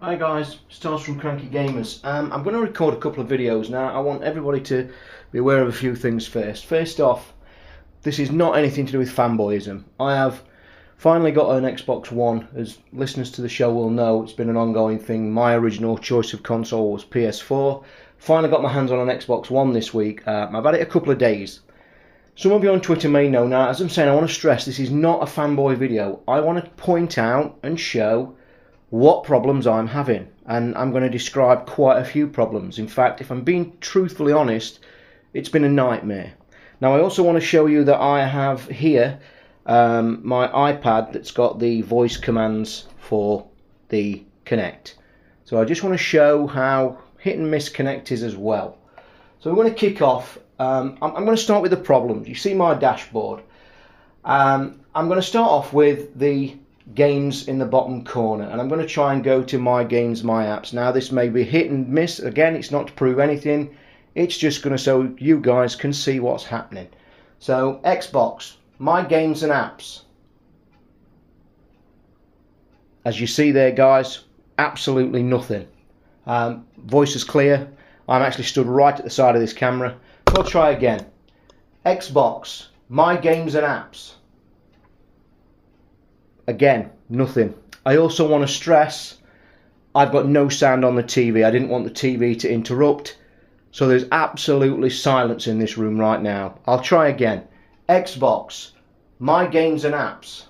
Hi guys, Stars from Cranky Gamers. I'm going to record a couple of videos now. I want everybody to be aware of a few things first. First off, this is not anything to do with fanboyism. I have finally got an Xbox One. As listeners to the show will know, it's been an ongoing thing. My original choice of console was PS4. Finally got my hands on an Xbox One this week. I've had it a couple of days. Some of you on Twitter may know now. As I'm saying, I want to stress this is not a fanboy video. I want to point out and show what problems I'm having, and I'm going to describe quite a few problems. In fact, if I'm being truthfully honest, it's been a nightmare. Now I also want to show you that I have here my iPad that's got the voice commands for the Kinect. So I just want to show how hit and miss Kinect is as well. So we're going to kick off. I'm going to start with the problems. You see my dashboard. I'm going to start off with the games in the bottom corner, and I'm going to try and go to my games, my apps. Now this may be hit and miss. Again, it's not to prove anything, it's just going to so you guys can see what's happening. So Xbox, my games and apps, as you see there guys, absolutely nothing. Voice is clear. I'm actually stood right at the side of this camera, so I'll try again. Xbox, my games and apps, again, nothing. I also want to stress I've got no sound on the TV. I didn't want the TV to interrupt, so there's absolutely silence in this room right now. I'll try again. Xbox, my games and apps.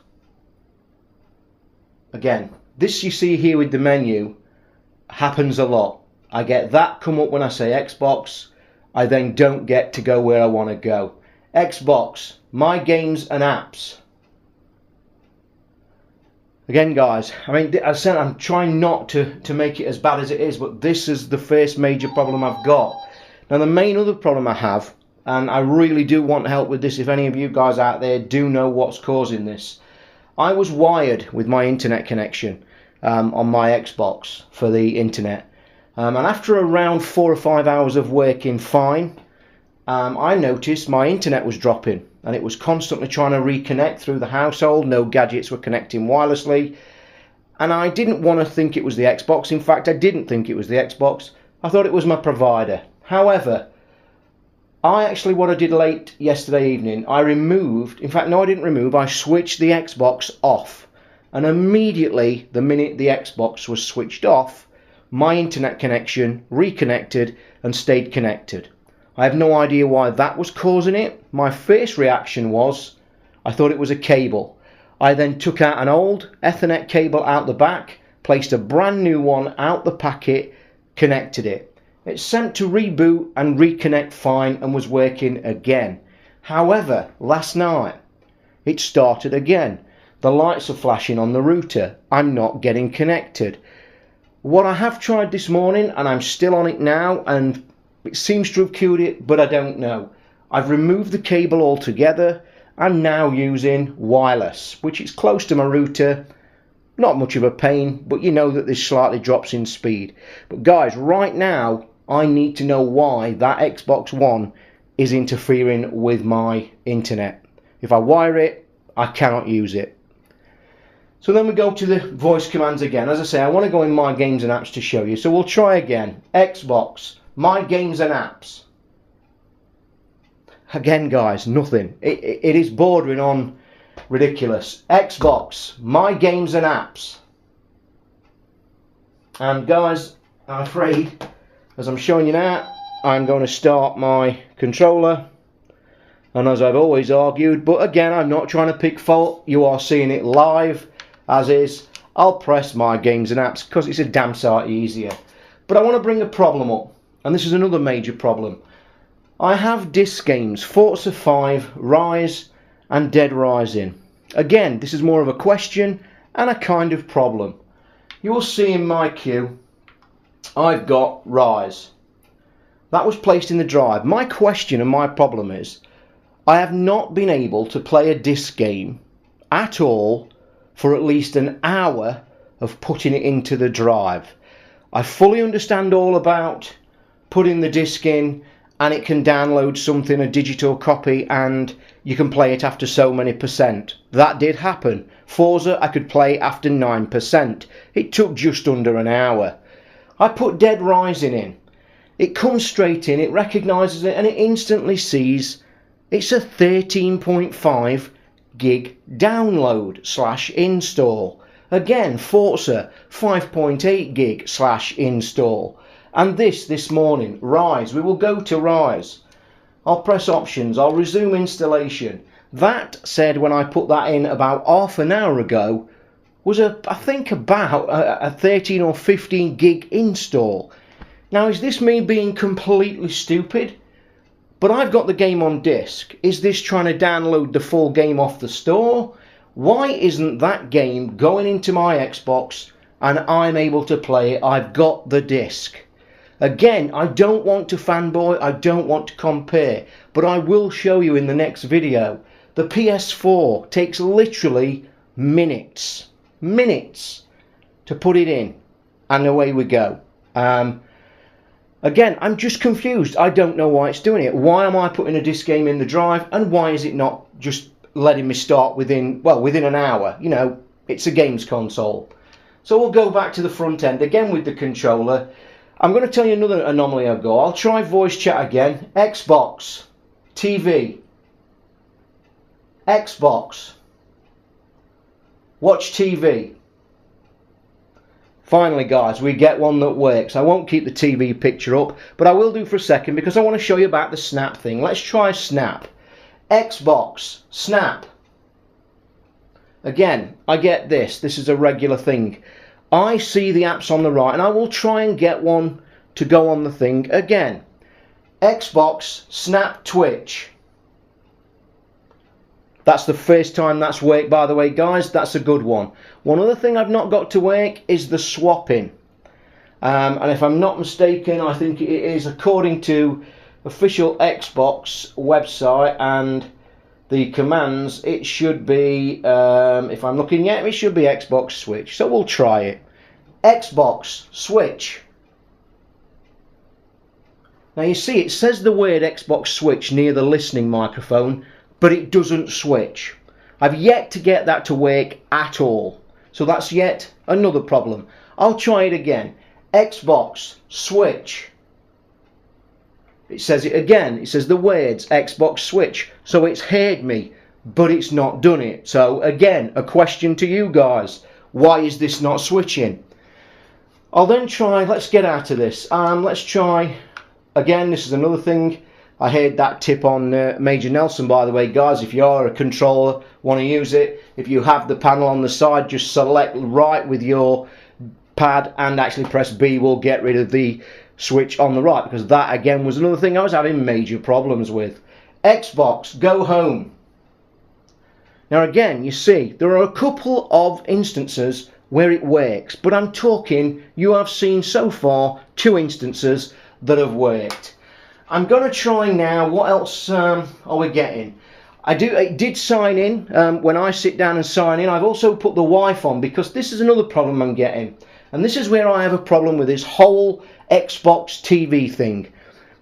Again, this you see here with the menu happens a lot. I get that come up when I say Xbox. I then don't get to go where I want to go. Xbox, my games and apps. Again guys, I mean, as I said, I'm trying not to make it as bad as it is, but this is the first major problem I've got. Now the main other problem I have, and I really do want help with this if any of you guys out there do know what's causing this. I was wired with my internet connection on my Xbox for the internet. And after around 4 or 5 hours of working fine, I noticed my internet was dropping, and it was constantly trying to reconnect through the household. No gadgets were connecting wirelessly, and I didn't want to think it was the Xbox. In fact, I didn't think it was the Xbox. I thought it was my provider. However, what I did late yesterday evening, I switched the Xbox off, and immediately the minute the Xbox was switched off, my internet connection reconnected and stayed connected. I have no idea why that was causing it. My first reaction was I thought it was a cable. I then took out an old Ethernet cable out the back, placed a brand new one out the packet, connected it. It's sent to reboot and reconnect fine and was working again. However, last night it started again. The lights are flashing on the router. I'm not getting connected. What I have tried this morning, and I'm still on it now, and it seems to have cured it, but I don't know. I've removed the cable altogether. I'm now using wireless, which is close to my router. Not much of a pain, but you know that this slightly drops in speed. But guys, right now, I need to know why that Xbox One is interfering with my internet. If I wire it, I cannot use it. So then we go to the voice commands again. As I say, I want to go in my games and apps to show you. So we'll try again. Xbox, my games and apps. Again guys, nothing. It is bordering on ridiculous. Xbox, my games and apps. And guys, I'm afraid, as I'm showing you now, I'm going to start my controller. And as I've always argued, but again, I'm not trying to pick fault. You are seeing it live as is. I'll press my games and apps because it's a damn sight easier. But I want to bring a problem up. And this is another major problem. I have disc games, Forza 5, Rise and Dead Rising. Again, this is more of a question and a kind of problem. You will see in my queue, I've got Rise. That was placed in the drive. My question and my problem is, I have not been able to play a disc game at all for at least an hour of putting it into the drive. I fully understand all about putting the disc in and it can download something, a digital copy, and you can play it after so many percent. That did happen. Forza I could play after 9%. It took just under an hour. I put Dead Rising in. It comes straight in, it recognises it, and it instantly sees it's a 13.5 gig download / install. Again, Forza 5.8 gig / install. And this morning, Rise, we will go to Rise. I'll press options, I'll resume installation. That said, when I put that in about half an hour ago, was I think about a 13 or 15 gig install. Now, is this me being completely stupid? But I've got the game on disc. Is this trying to download the full game off the store? Why isn't that game going into my Xbox and I'm able to play it? I've got the disc. Again, I don't want to fanboy, I don't want to compare, but I will show you in the next video. The PS4 takes literally minutes to put it in, and away we go. Again, I'm just confused. I don't know why it's doing it. Why am I putting a disc game in the drive, and why is it not just letting me start within an hour? You know, it's a games console. So we'll go back to the front end again with the controller. I'm going to tell you another anomaly I've got. I'll try voice chat again. Xbox, TV, Xbox, watch TV. Finally, guys, we get one that works. I won't keep the TV picture up, but I will do for a second because I want to show you about the snap thing. Let's try snap. Xbox, snap. Again, I get this. This is a regular thing. I see the apps on the right, and I will try and get one to go on the thing again. Xbox, snap, Twitch. That's the first time that's worked, by the way, guys. That's a good one. One other thing I've not got to work is the swapping. And if I'm not mistaken, I think it is, according to official Xbox website and the commands, it should be, if I'm looking at it, it should be Xbox Switch. So we'll try it. Xbox Switch. Now you see, it says the word Xbox Switch near the listening microphone, but it doesn't switch. I've yet to get that to work at all. So that's yet another problem. I'll try it again. Xbox Switch. It says it again. It says the words Xbox Switch. So it's heard me, but it's not done it. So again, a question to you guys. Why is this not switching? I'll then try, let's get out of this. Let's try, again, this is another thing. I heard that tip on Major Nelson, by the way, guys. If you are a controller, want to use it, if you have the panel on the side, just select right with your pad and actually press B will get rid of the switch on the right, because that again was another thing I was having major problems with. Xbox, go home. Now again, you see, there are a couple of instances where it works, but I'm talking, you have seen so far 2 instances that have worked. I'm going to try now. What else are we getting? It did sign in. When I sit down and sign in, I've also put the Wi-Fi on, because this is another problem I'm getting. And this is where I have a problem with this whole Xbox TV thing.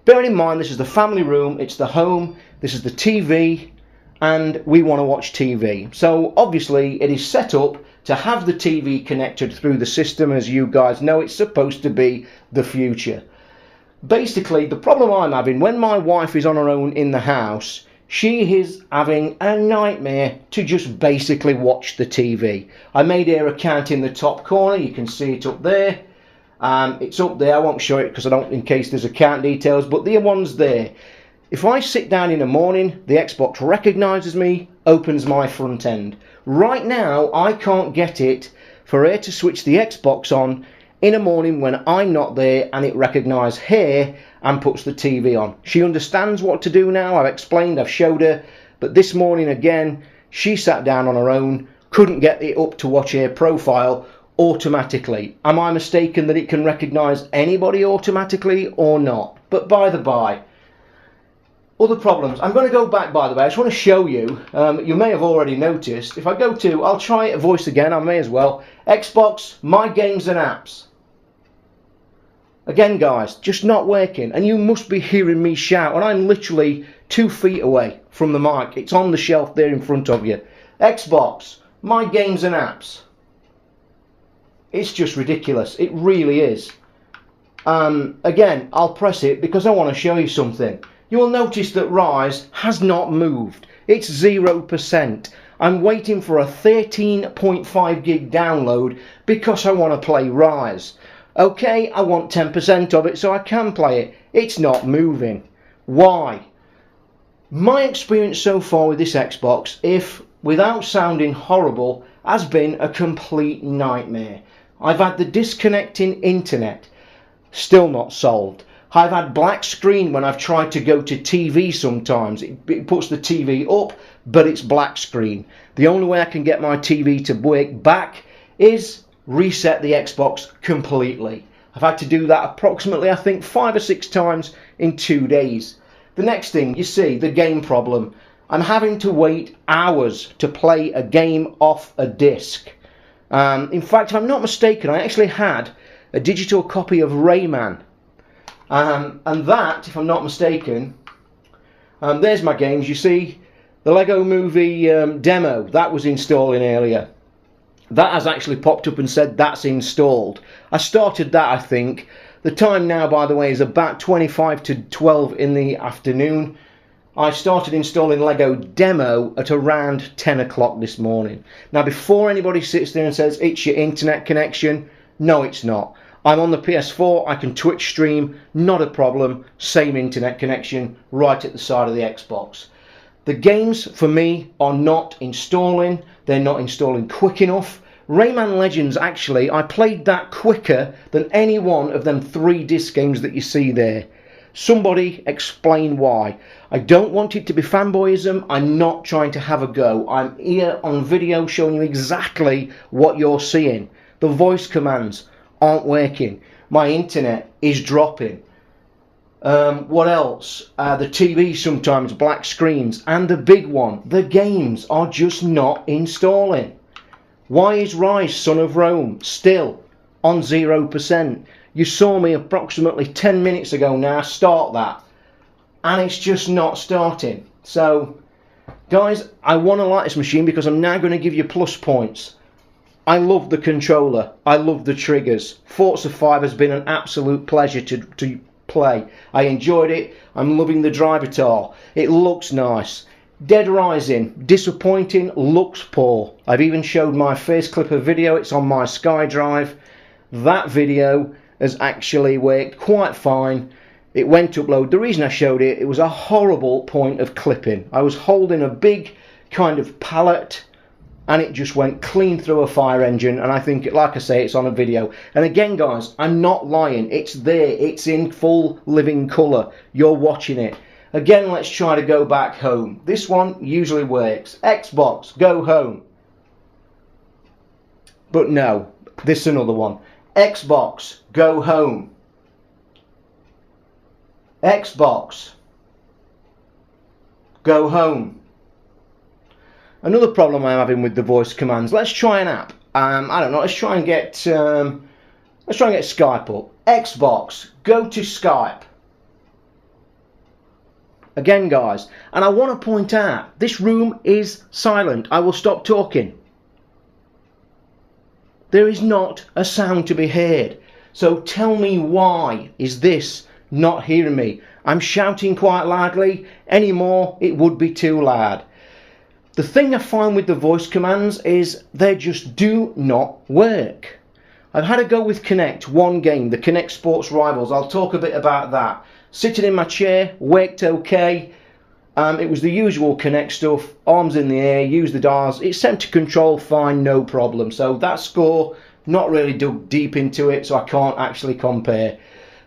Bear in mind, this is the family room, it's the home, this is the TV, and we want to watch TV. So obviously it is set up to have the TV connected through the system. As you guys know, it's supposed to be the future. Basically, the problem I'm having, when my wife is on her own in the house, she is having a nightmare to just basically watch the TV. I made her account in the top corner. You can see it up there. It's up there. I won't show it because I don't, in case there's account details, but the one's there. If I sit down in the morning, the Xbox recognises me, opens my front end. Right now, I can't get it for her to switch the Xbox on in the morning when I'm not there, and it recognises her and puts the TV on. She understands what to do now. I've explained, I've showed her, but this morning again, she sat down on her own, couldn't get it up to watch her profile automatically. Am I mistaken that it can recognise anybody automatically or not? But by the by, other problems. I'm going to go back, by the way. I just want to show you. You may have already noticed. If I go to, I'll try it voice again. I may as well. Xbox, my games and apps. Again guys, just not working, and you must be hearing me shout, and I'm literally 2 feet away from the mic. It's on the shelf there in front of you. Xbox, my games and apps. It's just ridiculous, it really is. Again, I'll press it because I want to show you something. You will notice that Rise has not moved. It's 0%. I'm waiting for a 13.5 gig download because I want to play Rise. Okay, I want 10% of it so I can play it. It's not moving. Why? My experience so far with this Xbox, if without sounding horrible, has been a complete nightmare. I've had the disconnecting internet, still not solved. I've had black screen when I've tried to go to TV sometimes. It puts the TV up, but it's black screen. The only way I can get my TV to work back is reset the Xbox completely. I've had to do that approximately, I think, 5 or 6 times in 2 days. The next thing, you see, the game problem. I'm having to wait hours to play a game off a disc. In fact, if I'm not mistaken, I actually had a digital copy of Rayman. And that, if I'm not mistaken, there's my games. You see, the Lego Movie demo, that was installing earlier. That has actually popped up and said that's installed. I started that, I think. The time now, by the way, is about 25 to 12 in the afternoon. I started installing Lego Demo at around 10 o'clock this morning. Now, before anybody sits there and says it's your internet connection, no, it's not. I'm on the PS4, I can Twitch stream, not a problem, same internet connection right at the side of the Xbox. The games for me are not installing, they're not installing quick enough. Rayman Legends, actually, I played that quicker than any one of them 3 disc games that you see there. Somebody explain why. I don't want it to be fanboyism, I'm not trying to have a go. I'm here on video showing you exactly what you're seeing. The voice commands aren't working. My internet is dropping. What else? The TV sometimes black screens, and the big one, the games are just not installing. Why is Rise Son of Rome still on 0%? You saw me approximately 10 minutes ago now start that, and it's just not starting. So guys, I want to like this machine because I'm now going to give you plus points. I love the controller, I love the triggers. Forza 5 has been an absolute pleasure to play. I enjoyed it, I'm loving the drivatar. It looks nice. Dead Rising, disappointing, looks poor. I've even showed my first clip of video, it's on my SkyDrive. That video has actually worked quite fine. It went to upload. The reason I showed it, it was a horrible point of clipping. I was holding a big kind of pallet and it just went clean through a fire engine, and I think, like I say, it's on a video. And again guys, I'm not lying, it's there, it's in full living colour, you're watching it. Again, let's try to go back home. This one usually works. Xbox, go home. But no, this is another one. Xbox, go home. Xbox, go home. Another problem I'm having with the voice commands. Let's try an app. I don't know. Let's try and get Skype up. Xbox, go to Skype. Again, guys, and I want to point out this room is silent. I will stop talking. There is not a sound to be heard. So tell me, why is this not hearing me? I'm shouting quite loudly. Any more, it would be too loud. The thing I find with the voice commands is they just do not work. I've had a go with Kinect, one game, the Kinect Sports Rivals. I'll talk a bit about that. Sitting in my chair, worked okay. It was the usual Kinect stuff, arms in the air, use the dials. It's sent to control fine, no problem. So that score, not really dug deep into it, so I can't actually compare.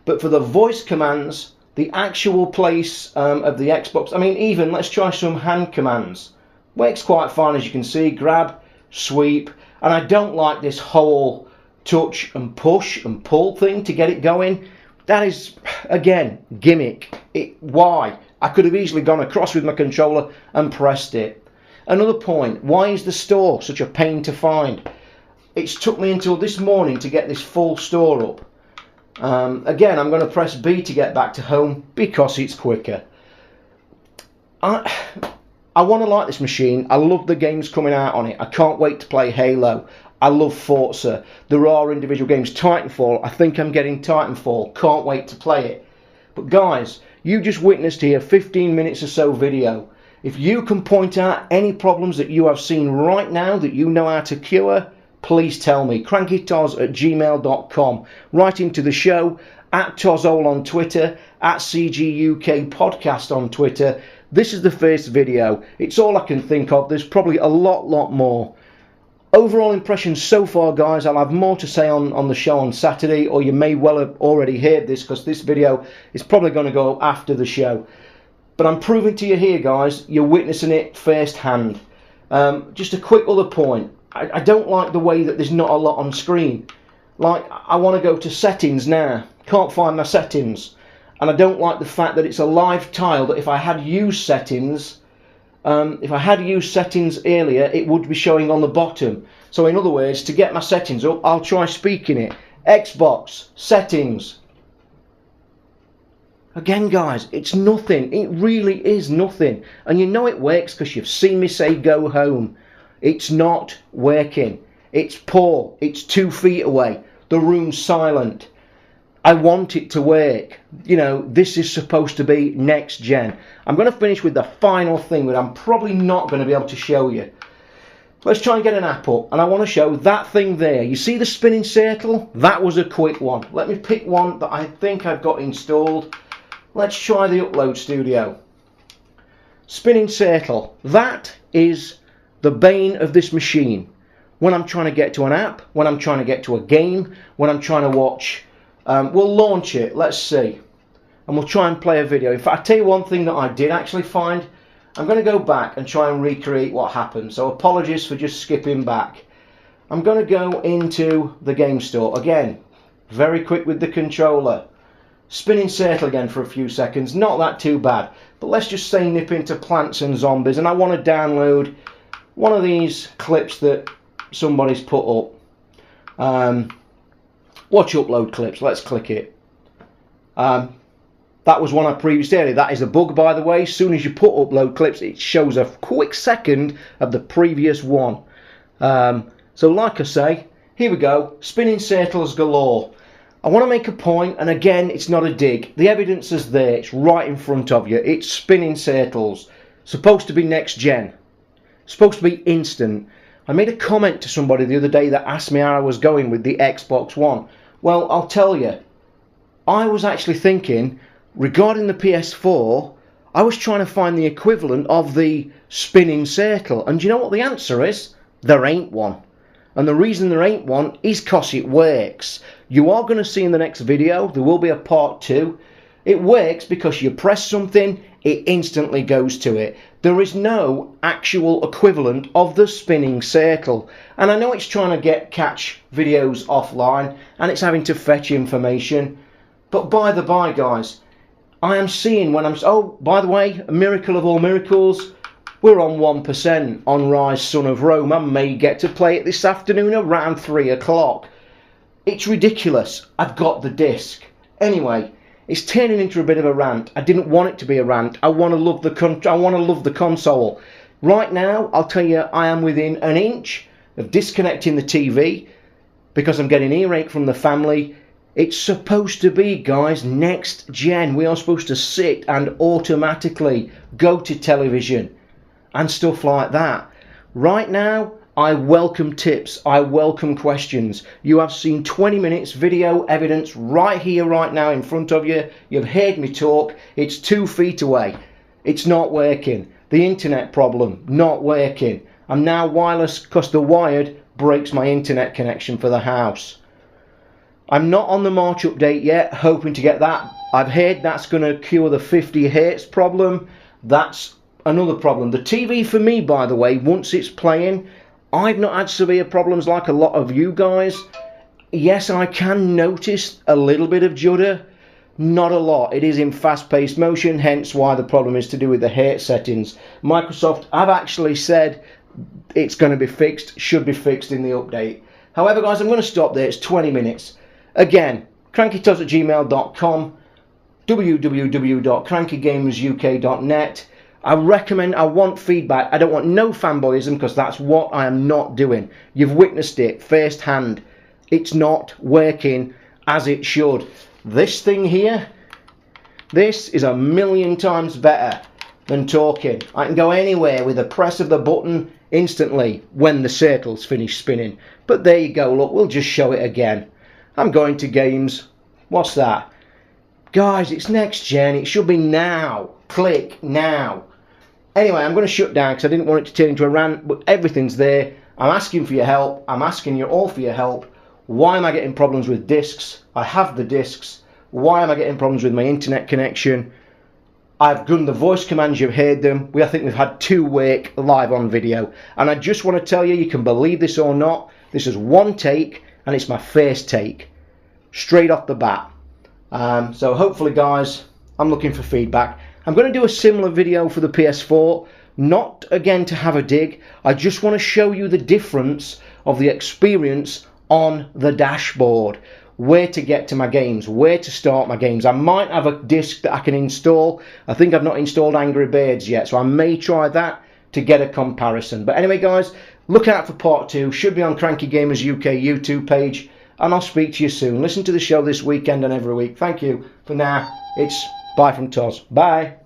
But for the voice commands, the actual place of the Xbox, I mean, even let's try some hand commands. Works quite fine, as you can see. Grab, sweep, and I don't like this whole touch and push and pull thing to get it going. That is, again, gimmick. Why? I could have easily gone across with my controller and pressed it. Another point, why is the store such a pain to find? It's took me until this morning to get this full store up. Again, I'm going to press B to get back to home because it's quicker. I want to like this machine. I love the games coming out on it. I can't wait to play Halo. I love Forza. There are individual games. Titanfall, I think I'm getting Titanfall. Can't wait to play it. But guys, you just witnessed here 15 minutes or so video. If you can point out any problems that you have seen right now that you know how to cure, please tell me. crankytoz@gmail.com. Write into the show, @Tozole on Twitter, @CGUK Podcast on Twitter. This is the first video. It's all I can think of. There's probably a lot more. Overall impressions so far, guys. I'll have more to say on the show on Saturday, or you may well have already heard this because this video is probably going to go after the show. But I'm proving to you here, guys, you're witnessing it firsthand. Just a quick other point. I don't like the way that there's not a lot on screen. Like, I want to go to settings now. Can't find my settings. And I don't like the fact that it's a live tile, that if I had used settings earlier, it would be showing on the bottom. So in other words, to get my settings up, I'll try speaking it. Xbox, settings. Again, guys, it's nothing. It really is nothing. And you know it works because you've seen me say go home. It's not working. It's poor. It's 2 feet away. The room's silent. I want it to work. You know, this is supposed to be next gen. I'm going to finish with the final thing that I'm probably not going to be able to show you. Let's try and get an app up, and I want to show that thing there. You see the spinning circle? That was a quick one. Let me pick one that I think I've got installed. Let's try the Upload Studio. Spinning circle. That is the bane of this machine. When I'm trying to get to an app, when I'm trying to get to a game, when I'm trying to watch, we'll launch it, let's see, and we'll try and play a video. In fact, I'll tell you one thing that I did actually find. I'm going to go back and try and recreate what happened, so apologies for just skipping back. I'm going to go into the game store again, very quick with the controller. Spinning circle again for a few seconds, not that too bad, but let's just say nip into Plants and Zombies, and I want to download one of these clips that somebody's put up. Watch upload clips, let's click it. That was one I previously did. That is a bug, by the way. As soon as you put upload clips, it shows a quick second of the previous one. So like I say, here we go, spinning circles galore. I want to make a point, and again, it's not a dig. The evidence is there, it's right in front of you. It's spinning circles. Supposed to be next gen. Supposed to be instant. I made a comment to somebody the other day that asked me how I was going with the Xbox One. Well, I'll tell you, I was actually thinking, regarding the PS4, I was trying to find the equivalent of the spinning circle. And do you know what the answer is? There ain't one. And the reason there ain't one is because it works. You are going to see in the next video, there will be a part 2. It works because you press something, it instantly goes to it. There is no actual equivalent of the spinning circle. And I know it's trying to catch videos offline, and it's having to fetch information. But by the by, guys, I am seeing when I'm... Oh, by the way, a miracle of all miracles, we're on 1% on Rise Son of Rome. I may get to play it this afternoon around 3 o'clock. It's ridiculous. I've got the disc. Anyway, it's turning into a bit of a rant. I didn't want it to be a rant. I want to love the console. Right now, I'll tell you, I am within an inch of disconnecting the TV because I'm getting earache from the family. It's supposed to be, guys, next gen. We are supposed to sit and automatically go to television and stuff like that. Right now, I welcome tips, I welcome questions. You have seen 20 minutes video evidence right here, right now in front of you. You've heard me talk. It's 2 feet away. It's not working. The internet problem, not working. I'm now wireless because the wired breaks my internet connection for the house. I'm not on the March update yet, hoping to get that. I've heard that's going to cure the 50 Hz problem. That's another problem. The TV for me, by the way, once it's playing, I've not had severe problems like a lot of you guys. Yes, I can notice a little bit of judder. Not a lot. It is in fast-paced motion, hence why the problem is to do with the hertz settings. Microsoft have actually said it's going to be fixed, should be fixed in the update. However, guys, I'm going to stop there. It's 20 minutes. Again, crankytoz@gmail.com, www.crankygamersuk.net. I want feedback. I don't want no fanboyism, because that's what I am not doing. You've witnessed it firsthand. It's not working as it should. This thing here, this is a million times better than talking. I can go anywhere with a press of the button instantly when the circles finish spinning. But there you go, look, we'll just show it again. I'm going to games. What's that? Guys, it's next gen. It should be now. Click now. Anyway, I'm going to shut down because I didn't want it to turn into a rant, but everything's there. I'm asking for your help. I'm asking you all for your help. Why am I getting problems with discs? I have the discs. Why am I getting problems with my internet connection? I've done the voice commands, you've heard them. I think we've had 2 work live on video. And I just want to tell you can believe this or not, this is one take, and it's my first take. Straight off the bat. So hopefully, guys, I'm looking for feedback. I'm going to do a similar video for the PS4, not again to have a dig. I just want to show you the difference of the experience on the dashboard. Where to get to my games, where to start my games. I might have a disc that I can install. I think I've not installed Angry Birds yet, so I may try that to get a comparison. But anyway, guys, look out for part 2. Should be on Cranky Gamers UK YouTube page, and I'll speak to you soon. Listen to the show this weekend and every week. Thank you. For now, it's bye from Toz. Bye.